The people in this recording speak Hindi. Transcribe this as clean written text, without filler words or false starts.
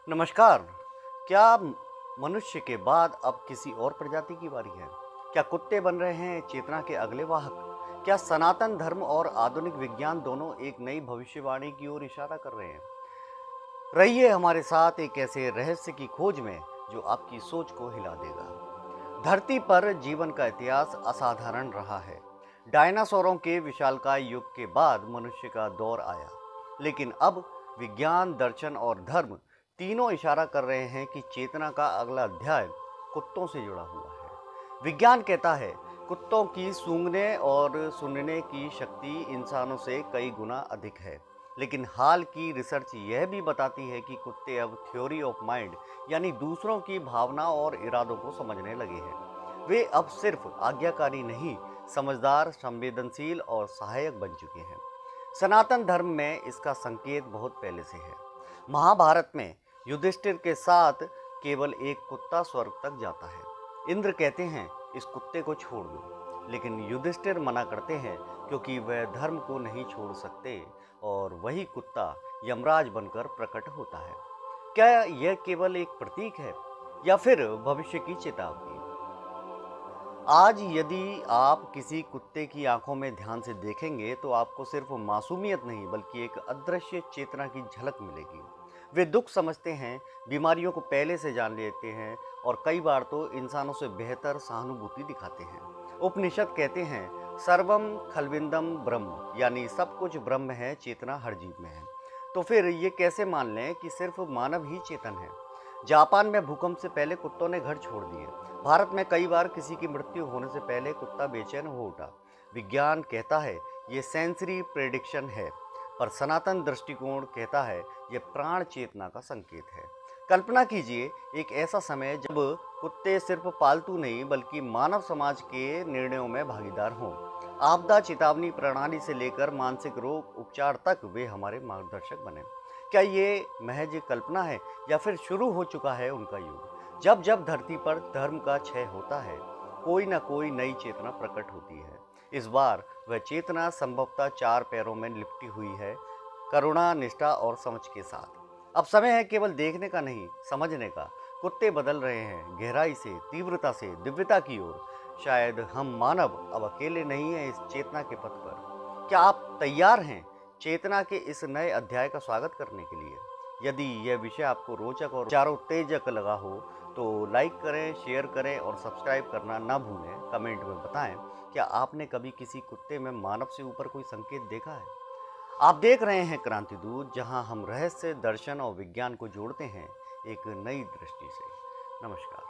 नमस्कार। क्या मनुष्य के बाद अब किसी और प्रजाति की बारी है? क्या कुत्ते बन रहे हैं चेतना के अगले वाहक? क्या सनातन धर्म और आधुनिक विज्ञान दोनों एक नई भविष्यवाणी की ओर इशारा कर रहे हैं? रहिए हमारे साथ एक ऐसे रहस्य की खोज में जो आपकी सोच को हिला देगा। धरती पर जीवन का इतिहास असाधारण रहा है। डायनासोरों के विशालकाय युग के बाद मनुष्य का दौर आया, लेकिन अब विज्ञान, दर्शन और धर्म तीनों इशारा कर रहे हैं कि चेतना का अगला अध्याय कुत्तों से जुड़ा हुआ है। विज्ञान कहता है कुत्तों की सूंघने और सुनने की शक्ति इंसानों से कई गुना अधिक है, लेकिन हाल की रिसर्च यह भी बताती है कि कुत्ते अब थ्योरी ऑफ माइंड यानी दूसरों की भावना और इरादों को समझने लगे हैं। वे अब सिर्फ आज्ञाकारी नहीं, समझदार, संवेदनशील और सहायक बन चुके हैं। सनातन धर्म में इसका संकेत बहुत पहले से है। महाभारत में युधिष्ठिर के साथ केवल एक कुत्ता स्वर्ग तक जाता है। इंद्र कहते हैं इस कुत्ते को छोड़ दो, लेकिन युधिष्ठिर मना करते हैं क्योंकि वह धर्म को नहीं छोड़ सकते, और वही कुत्ता यमराज बनकर प्रकट होता है। क्या यह केवल एक प्रतीक है या फिर भविष्य की चेतावनी? आज यदि आप किसी कुत्ते की आंखों में ध्यान से देखेंगे तो आपको सिर्फ मासूमियत नहीं बल्कि एक अदृश्य चेतना की झलक मिलेगी। वे दुख समझते हैं, बीमारियों को पहले से जान लेते हैं और कई बार तो इंसानों से बेहतर सहानुभूति दिखाते हैं। उपनिषद कहते हैं सर्वम खलविंदम ब्रह्म, यानी सब कुछ ब्रह्म है, चेतना हर जीव में है। तो फिर ये कैसे मान लें कि सिर्फ मानव ही चेतन है? जापान में भूकंप से पहले कुत्तों ने घर छोड़ दिए। भारत में कई बार किसी की मृत्यु होने से पहले कुत्ता बेचैन हो उठा। विज्ञान कहता है ये सेंसरी प्रेडिक्शन है, पर सनातन दृष्टिकोण कहता है ये प्राण चेतना का संकेत है। कल्पना कीजिए एक ऐसा समय जब कुत्ते सिर्फ पालतू नहीं बल्कि मानव समाज के निर्णयों में भागीदार हों। आपदा चेतावनी प्रणाली से लेकर मानसिक रोग उपचार तक वे हमारे मार्गदर्शक बने। क्या ये महज कल्पना है या फिर शुरू हो चुका है उनका युग? जब जब धरती पर धर्म का क्षय होता है, कोई ना कोई नई चेतना प्रकट होती है। इस बार वह चेतना संभवतः चार पैरों में लिपटी हुई है, करुणा, निष्ठा और समझ के साथ। अब समय है केवल देखने का नहीं, समझने का। कुत्ते बदल रहे हैं, गहराई से, तीव्रता से, दिव्यता की ओर। शायद हम मानव अब अकेले नहीं हैं इस चेतना के पथ पर। क्या आप तैयार हैं चेतना के इस नए अध्याय का स्वागत करने के लिए? यदि यह विषय आपको रोचक और चारोत्तेजक लगा हो तो लाइक करें, शेयर करें और सब्सक्राइब करना ना भूलें। कमेंट में बताएं क्या आपने कभी किसी कुत्ते में मानव से ऊपर कोई संकेत देखा है? आप देख रहे हैं क्रांति दूत, जहां हम रहस्य, दर्शन और विज्ञान को जोड़ते हैं एक नई दृष्टि से। नमस्कार।